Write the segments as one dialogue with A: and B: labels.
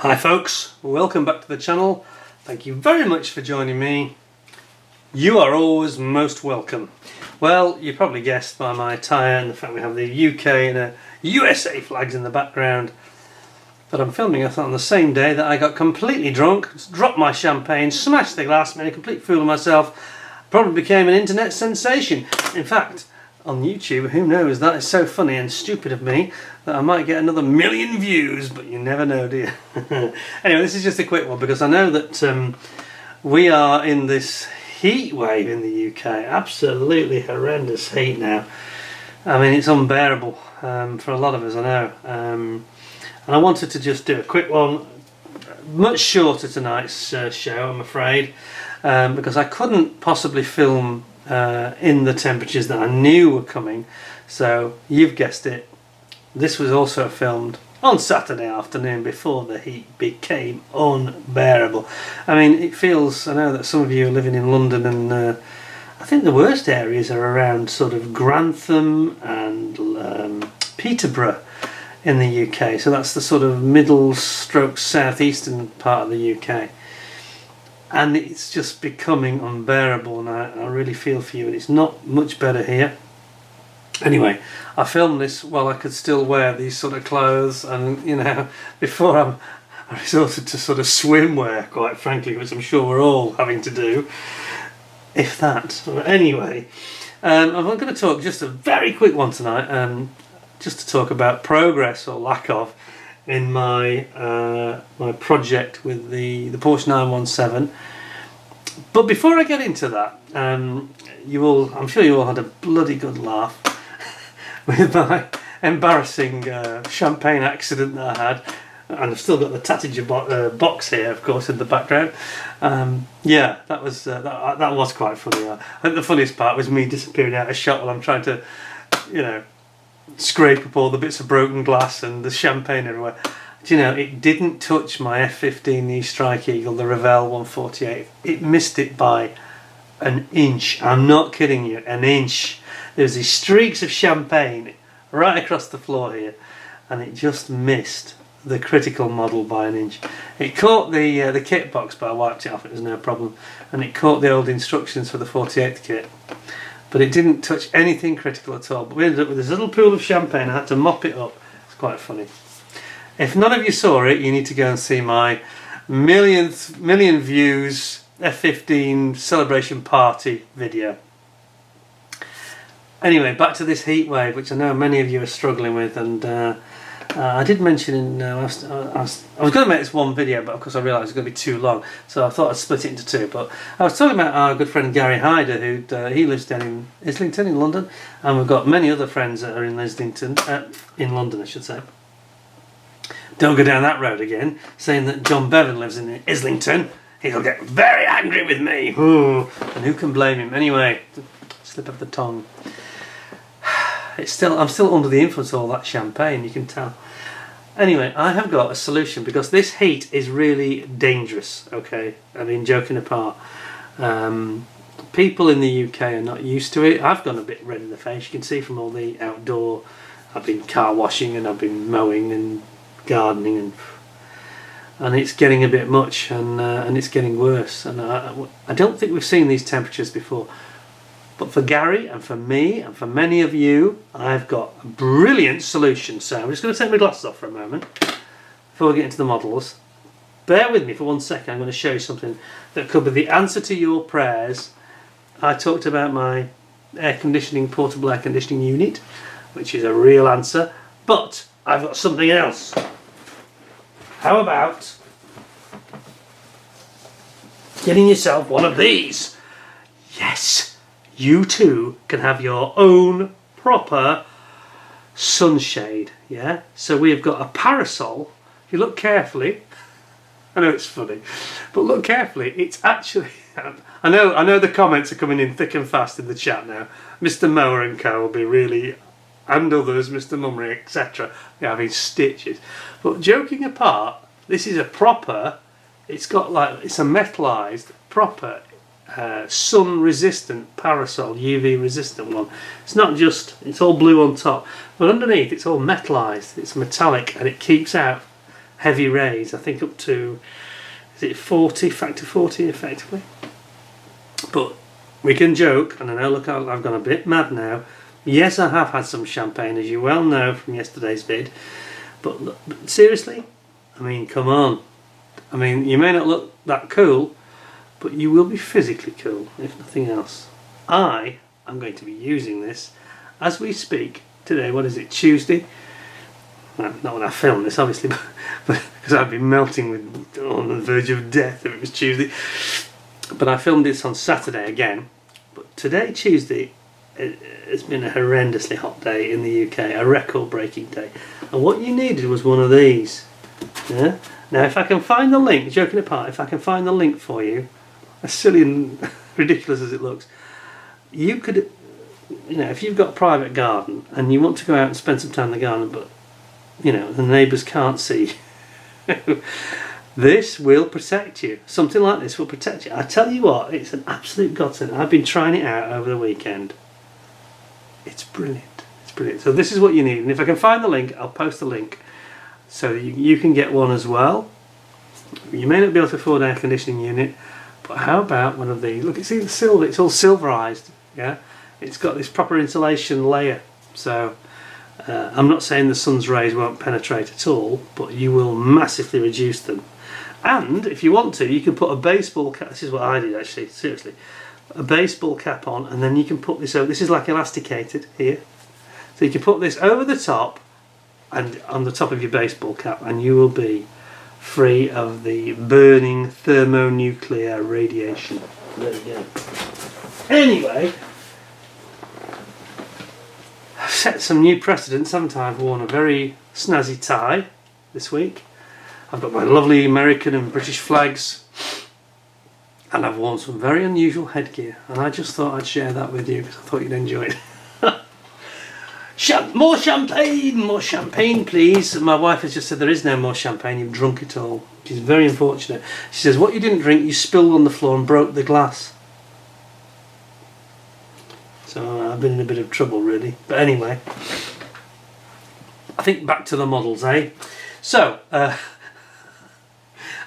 A: Hi folks, welcome back to the channel. Thank you very much for joining me. You are always most welcome. Well, you probably guessed by my attire and the fact we have the UK and USA flags in the background that I'm filming us on the same day that I got completely drunk, dropped my champagne, smashed the glass, made a complete fool of myself, probably became an internet sensation. In fact, on YouTube, who knows, that is so funny and stupid of me that I might get another 1 million views, but you never know, do you? Anyway, this is just a quick one because I know that we are in this heat wave in the UK. Absolutely horrendous heat now. I mean, it's unbearable for a lot of us, I know. And I wanted to just do a quick one, much shorter tonight's show, I'm afraid, because I couldn't possibly film in the temperatures that I knew were coming. So you've guessed it, this was also filmed on Saturday afternoon before the heat became unbearable. I mean, it feels, I know that some of you are living in London, and I think the worst areas are around sort of Grantham and Peterborough in the UK, so that's the sort of middle stroke southeastern part of the UK. And it's just becoming unbearable, and I really feel for you, and it's not much better here. Anyway, I filmed this while I could still wear these sort of clothes, and you know, before I resorted to sort of swimwear, quite frankly, which I'm sure we're all having to do, if that. Anyway, I'm going to talk just a very quick one tonight, just to talk about progress or lack of in my my project with the Porsche 917. But before I get into that, I'm sure you all had a bloody good laugh with my embarrassing champagne accident that I had, and I've still got the tattered box here, of course, in the background. Yeah, that was quite funny. I think the funniest part was me disappearing out of shot while I'm trying to, you know, scrape up all the bits of broken glass and the champagne everywhere. Do you know, it didn't touch my F-15E Strike Eagle, the Revell 148. It missed it by an inch. I'm not kidding you, an inch. There's these streaks of champagne right across the floor here, and it just missed the critical model by an inch. It caught the kit box, but I wiped it off, it was no problem, and it caught the old instructions for the 48th kit. But it didn't touch anything critical at all. But we ended up with this little pool of champagne. I had to mop it up. It's quite funny. If none of you saw it, you need to go and see my million views F-15 celebration party video. Anyway, back to this heat wave, which I know many of you are struggling with, and I did mention in I was going to make this one video, but of course I realised it's going to be too long, so I thought I'd split it into two. But I was talking about our good friend Gary Hyder, who he lives down in Islington in London, and we've got many other friends that are in Islington, in London I should say. Don't go down that road again, saying that John Bevan lives in Islington. He'll get very angry with me. Ooh, and who can blame him? Anyway, slip of the tongue. I'm still under the influence of all that champagne, you can tell. Anyway, I have got a solution, because this heat is really dangerous, okay? I mean, joking apart. People in the UK are not used to it. I've gone a bit red in the face, you can see from all the outdoor. I've been car washing and I've been mowing and gardening, and it's getting a bit much, and it's getting worse. And I don't think we've seen these temperatures before. But for Gary and for me and for many of you, I've got a brilliant solution. So I'm just going to take my glasses off for a moment before we get into the models. Bear with me for 1 second. I'm going to show you something that could be the answer to your prayers. I talked about my portable air conditioning unit, which is a real answer. But I've got something else. How about getting yourself one of these? Yes! You too can have your own proper sunshade, yeah? So we've got a parasol. If you look carefully, I know it's funny, but look carefully, it's actually, I know the comments are coming in thick and fast in the chat now. Mr. Mower and Co will be really, and others, Mr. Mummery, etc. They're having stitches. But joking apart, this is a proper, it's a metalised, proper sun resistant parasol, UV resistant one. It's not just, it's all blue on top, but underneath it's all metalised, it's metallic, and it keeps out heavy rays, I think up to, is it 40, factor 40 effectively. But we can joke, and I know, look, I've gone a bit mad now. Yes, I have had some champagne, as you well know from yesterday's vid, but seriously, I mean, come on. I mean, you may not look that cool, but you will be physically cool, if nothing else. I am going to be using this as we speak today. What is it, Tuesday? Well, not when I film this, obviously, but because I'd be melting on the verge of death if it was Tuesday. But I filmed this on Saturday again. But today, Tuesday, it's been a horrendously hot day in the UK, a record-breaking day. And what you needed was one of these. Yeah? Now, if I can find the link, joking apart, if I can find the link for you, as silly and ridiculous as it looks, you could, you know, if you've got a private garden and you want to go out and spend some time in the garden, but, you know, the neighbours can't see, this will protect you. Something like this will protect you. I tell you what, it's an absolute godsend. I've been trying it out over the weekend. It's brilliant. It's brilliant. So this is what you need. And if I can find the link, I'll post the link so that you can get one as well. You may not be able to afford an air conditioning unit, but how about one of these? Look, it's even silver. It's all silverized. Yeah, it's got this proper insulation layer. So I'm not saying the sun's rays won't penetrate at all, but you will massively reduce them. And if you want to, you can put a baseball cap. This is what I did actually, seriously. A baseball cap on, and then you can put this over. This is like elasticated here. So you can put this over the top and on the top of your baseball cap, and you will be free of the burning thermonuclear radiation. There we go. Anyway, I've set some new precedents, haven't I? I've worn a very snazzy tie this week. I've got my lovely American and British flags, and I've worn some very unusual headgear, and I just thought I'd share that with you because I thought you'd enjoy it. More champagne please. My wife has just said there is no more champagne, you've drunk it all, which is very unfortunate. She says what you didn't drink you spilled on the floor and broke the glass. So I've been in a bit of trouble really, but anyway, I think back to the models, eh? So that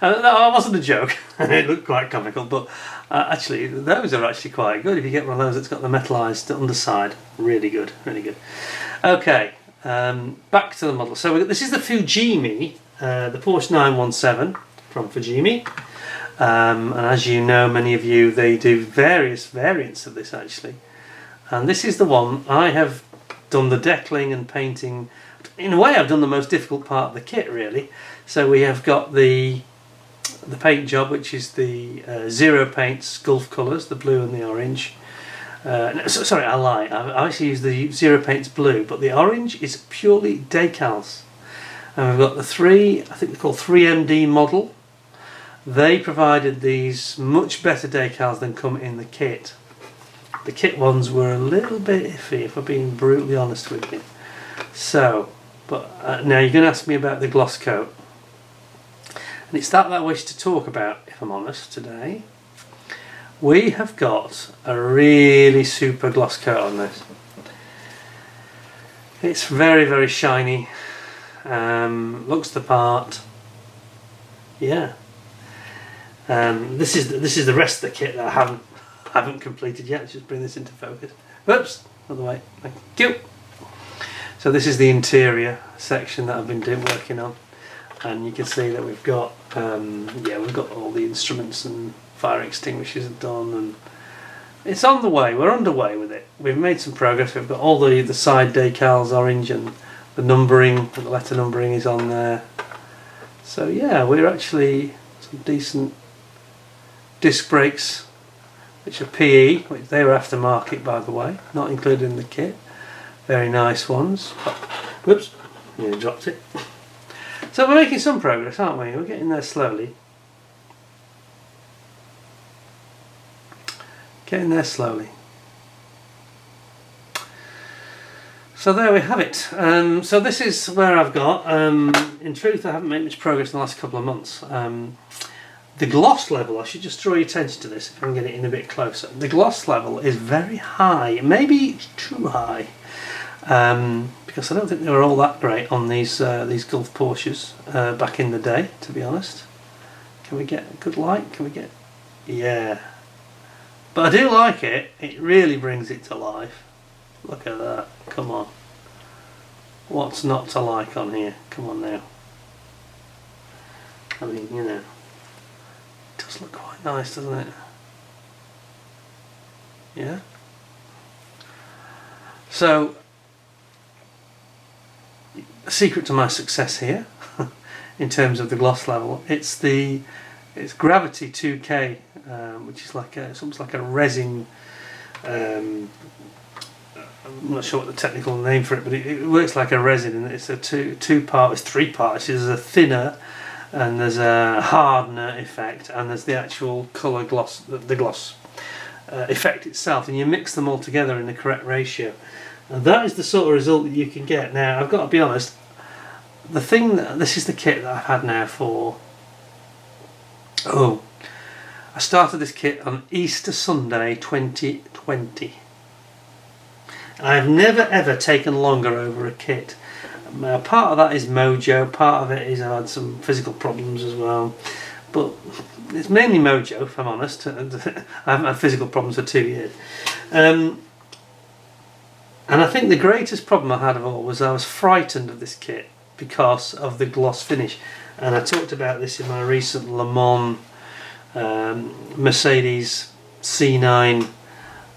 A: wasn't a joke. It looked quite comical, but actually those are actually quite good. If you get one of those that's got the metallised underside, really good, really good. Okay, back to the model. So this is the Fujimi, the Porsche 917 from Fujimi, and as you know, many of you, they do various variants of this actually, and this is the one I have done the deckling and painting. In a way, I've done the most difficult part of the kit really. So we have got the paint job, which is the Zero Paints Gulf colours, the blue and the orange. No, sorry, I lie. I actually use the Zero Paints blue, but the orange is purely decals. And we've got the three, I think they're called 3MD model. They provided these much better decals than come in the kit. The kit ones were a little bit iffy, if I'm being brutally honest with you. So, but now you're going to ask me about the gloss coat. And it's that I wish to talk about, if I'm honest, today. We have got a really super gloss coat on this. It's very, very shiny. Looks the part. Yeah. This is the rest of the kit that I haven't completed yet. Let's just bring this into focus. Whoops, other way. Thank you. So this is the interior section that I've been working on. And you can see that we've got we've got all the instruments and fire extinguishers done, and it's on the way. We're underway with it. We've made some progress. We've got all the side decals orange, and the numbering, the letter numbering is on there. So yeah, we're actually some decent disc brakes, which are PE, which they were aftermarket by the way, not included in the kit. Very nice ones. Whoops, nearly dropped it. So we're making some progress, aren't we? We're getting there slowly. Getting there slowly. So there we have it. So this is where I've got. In truth, I haven't made much progress in the last couple of months. The gloss level, I should just draw your attention to this if I can get it in a bit closer. The gloss level is very high, maybe too high. because I don't think they were all that great on these Gulf Porsches back in the day, to be honest. Can we get a good light? Can we get... yeah. But I do like it. It really brings it to life. Look at that. Come on. What's not to like on here? Come on now. I mean, you know, it does look quite nice, doesn't it? Yeah. So, the secret to my success here, in terms of the gloss level, it's Gravity 2K, which is like it's almost like a resin. I'm not sure what the technical name for it, but it works like a resin, and it's a two-part. It's 3 parts. There's a thinner, and there's a hardener effect, and there's the actual colour gloss, the gloss effect itself, and you mix them all together in the correct ratio, and that is the sort of result that you can get. Now, I've got to be honest. This is the kit that I've had now for. I started this kit on Easter Sunday 2020. I've never ever taken longer over a kit. Part of that is mojo, part of it is I've had some physical problems as well. But it's mainly mojo, if I'm honest. I haven't had physical problems for 2 years. And I think the greatest problem I had of all was I was frightened of this kit because of the gloss finish. And I talked about this in my recent Le Mans Mercedes C9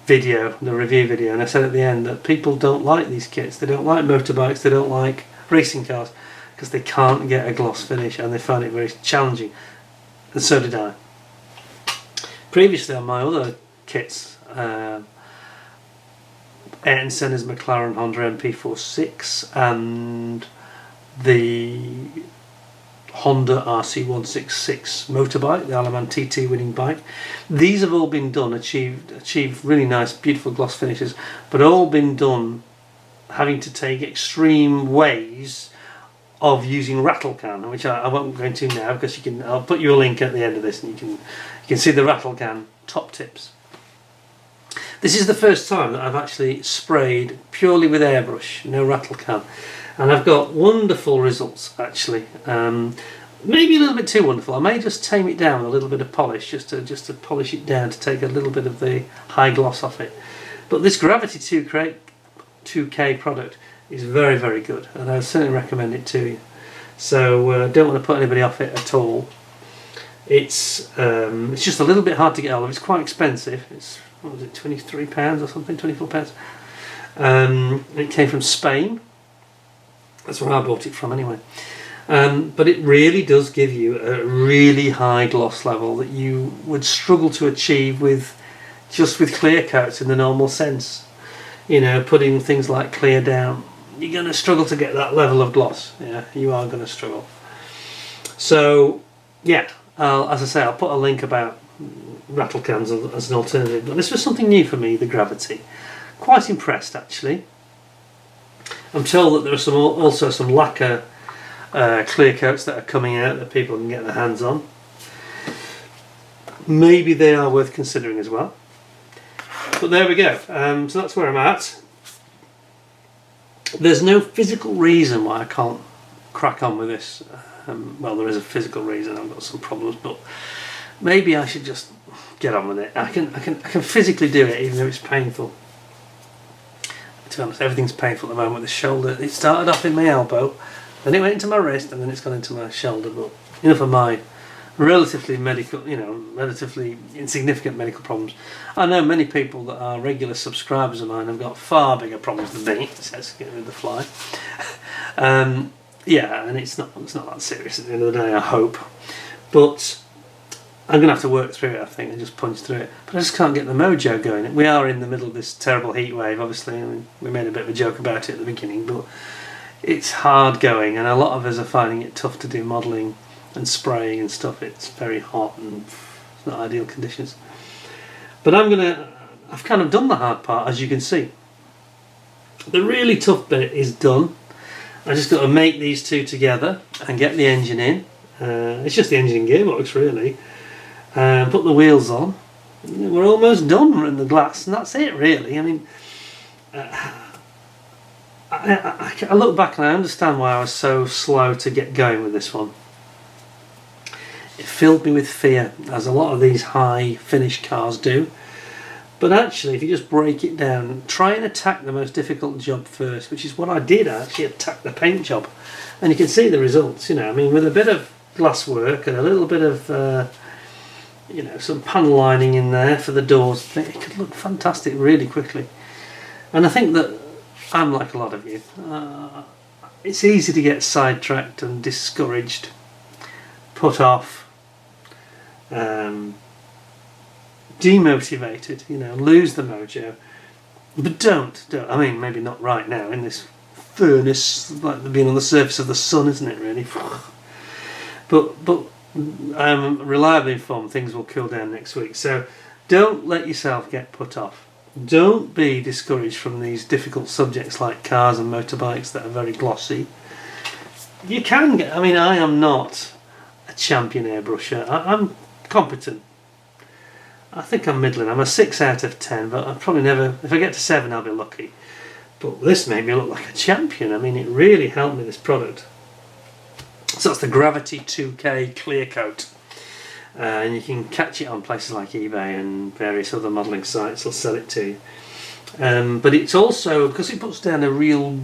A: video, the review video, and I said at the end that people don't like these kits. They don't like motorbikes, they don't like racing cars, because they can't get a gloss finish and they find it very challenging, and so did I. Previously on my other kits, Ayrton Senna's McLaren Honda MP46 and the Honda RC166 motorbike, the Aleman TT winning bike. These have all been done, achieved really nice, beautiful gloss finishes, but all been done having to take extreme ways of using rattle can, which I won't go into now because I'll put you a link at the end of this, and you can see the rattle can top tips. This is the first time that I've actually sprayed purely with airbrush, no rattle can. And I've got wonderful results actually. Maybe a little bit too wonderful. I may just tame it down with a little bit of polish, just to polish it down, to take a little bit of the high gloss off it. But this Gravity 2K product is very, very good, and I certainly recommend it to you. So don't want to put anybody off it at all. It's just a little bit hard to get hold of. It's quite expensive. It's, what was it, £23 or something, £24. It came from Spain. That's where I bought it from anyway. But it really does give you a really high gloss level that you would struggle to achieve with clear coats in the normal sense. You know, putting things like clear down, you're going to struggle to get that level of gloss. Yeah, you are going to struggle. So, yeah, as I say, I'll put a link about rattle cans as an alternative. But this was something new for me, the Gravity. Quite impressed actually. I'm told that there are also some lacquer clear coats that are coming out that people can get their hands on. Maybe they are worth considering as well. But there we go. So that's where I'm at. There's no physical reason why I can't crack on with this. Well, there is a physical reason. I've got some problems, but maybe I should just get on with it. I can physically do it, even though it's painful. To be honest, everything's painful at the moment. The shoulder, it started off in my elbow, then it went into my wrist, and then it's gone into my shoulder. But enough of my relatively insignificant medical problems. I know many people that are regular subscribers of mine have got far bigger problems than me. It says get rid of the fly. Yeah, and it's not that serious at the end of the day, I hope. But I'm going to have to work through it, I think, and just punch through it. But I just can't get the mojo going. We are in the middle of this terrible heat wave, obviously. I mean, we made a bit of a joke about it at the beginning, but it's hard going, and a lot of us are finding it tough to do modelling and spraying and stuff. It's very hot and it's not ideal conditions. But I've kind of done the hard part, as you can see. The really tough bit is done. I just got to make these two together and get the engine in. It's just the engine and gearbox, really. Put the wheels on. We're almost done in the glass, and that's it, really. I mean, I look back and I understand why I was so slow to get going with this one. It filled me with fear, as a lot of these high finish cars do. But actually, if you just break it down, try and attack the most difficult job first, which is what I did. I actually attacked the paint job, and you can see the results. You know, I mean, with a bit of glass work and a little bit of you know, some panel lining in there for the doors, it could look fantastic really quickly. And I think that I'm like a lot of you. It's easy to get sidetracked and discouraged, put off, demotivated, you know, lose the mojo. But don't. I mean, maybe not right now in this furnace, like being on the surface of the sun, isn't it really? But I'm reliably informed things will cool down next week. So don't let yourself get put off. Don't be discouraged from these difficult subjects like cars and motorbikes that are very glossy. You can get, I mean, I am not a champion airbrusher. I'm competent. I think I'm middling. I'm a 6 out of 10, but I'll probably never, if I get to 7 I'll be lucky. But this made me look like a champion. I mean, it really helped me, this product. So that's the Gravity 2K Clear Coat. And you can catch it on places like eBay and various other modelling sites will sell it to you. But it's also, because it puts down a real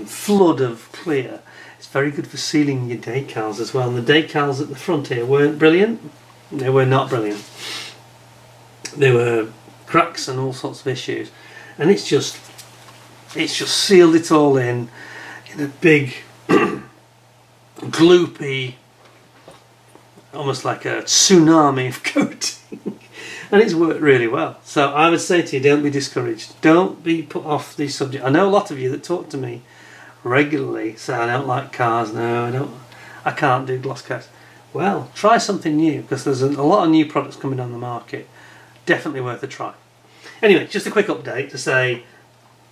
A: flood of clear, it's very good for sealing your decals as well. And the decals at the front here weren't brilliant. They were not brilliant. There were cracks and all sorts of issues. And it's just sealed it all in a big gloopy, almost like a tsunami of coating. And it's worked really well. So I would say to you, don't be discouraged. Don't be put off these subjects. I know a lot of you that talk to me regularly say, I don't like cars, no, I can't do gloss coats. Well, try something new, because there's a lot of new products coming on the market. Definitely worth a try. Anyway, just a quick update to say,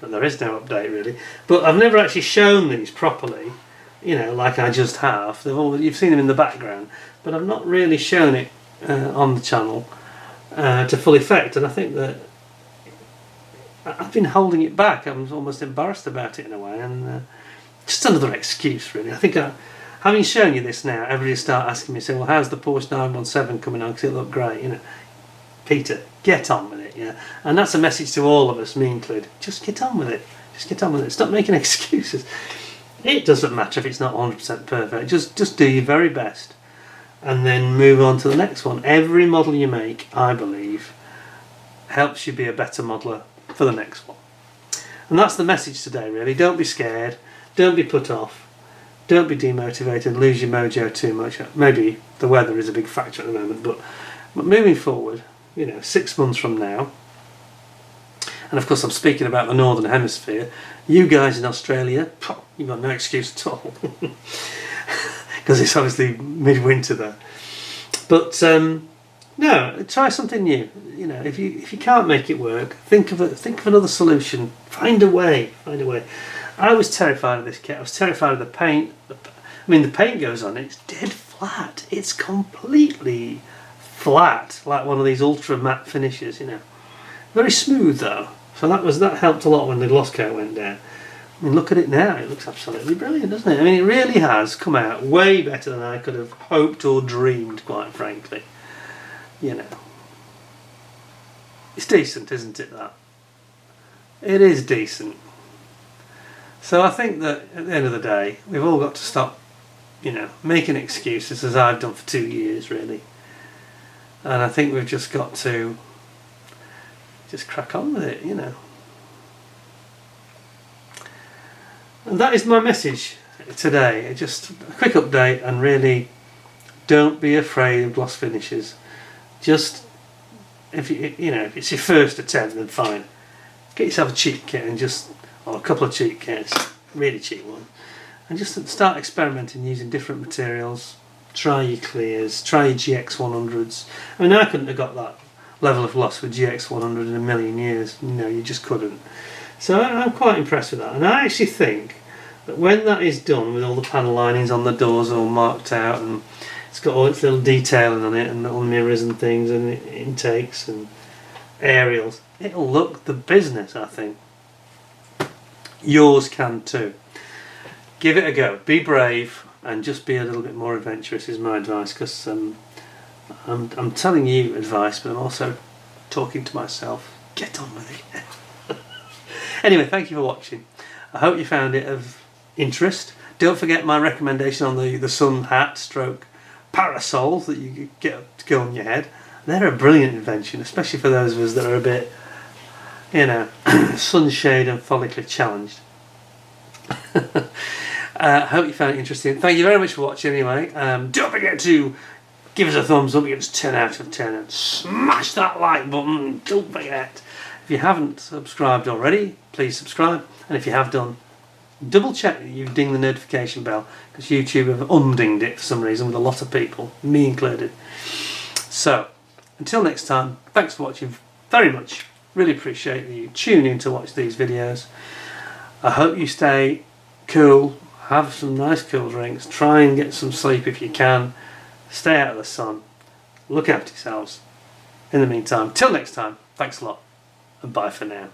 A: but there is no update really, but I've never actually shown these properly, you know, like I just have. You've seen them in the background, but I've not really shown it on the channel to full effect, and I think that I've been holding it back. I'm almost embarrassed about it in a way, and just another excuse really. I think having shown you this now, everybody start asking me, saying, well, how's the Porsche 917 coming on, because it looked great, you know. Peter, get on with it, yeah. And that's a message to all of us, me included. Just get on with it. Just get on with it. Stop making excuses. It doesn't matter if it's not 100% perfect. Just do your very best, and then move on to the next one. Every model you make, I believe, helps you be a better modeller for the next one. And that's the message today, really. Don't be scared. Don't be put off. Don't be demotivated. Lose your mojo too much. Maybe the weather is a big factor at the moment, but moving forward, you know, 6 months from now, and of course I'm speaking about the Northern Hemisphere, you guys in Australia, you've got no excuse at all, because it's obviously midwinter there. But no, try something new. You know, if you can't make it work, think of another solution. Find a way. I was terrified of this kit. I was terrified of the paint. I mean, the paint goes on, it's dead flat. It's completely flat, like one of these ultra matte finishes, you know. Very smooth though, so that helped a lot when the gloss coat went down. I mean, look at it now, it looks absolutely brilliant, doesn't it? I mean, it really has come out way better than I could have hoped or dreamed, quite frankly. You know, it's decent, isn't it, that? It is decent. So I think that at the end of the day, we've all got to stop, you know, making excuses, as I've done for 2 years really. And I think we've just got to just crack on with it, you know. And that is my message today. Just a quick update, and really don't be afraid of gloss finishes. Just, if it's your first attempt, then fine. Get yourself a cheap kit or a couple of cheap kits, really cheap one, and just start experimenting using different materials. Try your clears, try your GX100s. I mean, I couldn't have got that level of gloss with GX100 in a million years. No, you just couldn't. So I'm quite impressed with that. And I actually think that when that is done, with all the panel linings on the doors all marked out, and it's got all its little detailing on it, and little mirrors and things, and intakes and aerials, it'll look the business, I think. yours can too. Give it a go. Be brave and just be a little bit more adventurous is my advice, because I'm telling you advice, but I'm also talking to myself. Get on with it. Anyway, thank you for watching. I hope you found it of interest. Don't forget my recommendation on the sun hat stroke parasols that you get to go on your head. They're a brilliant invention, especially for those of us that are a bit, you know, sunshade and follically challenged. I hope you found it interesting. Thank you very much for watching anyway. Don't forget to give us a thumbs up, give us 10 out of 10, and smash that like button. Don't forget. If you haven't subscribed already, please subscribe. And if you have done, double check that you ding the notification bell, because YouTube have undinged it for some reason with a lot of people, me included. So, until next time, thanks for watching very much. Really appreciate you tuning in to watch these videos. I hope you stay cool, have some nice cool drinks, try and get some sleep if you can, stay out of the sun, look after yourselves. In the meantime, till next time, thanks a lot, and bye for now.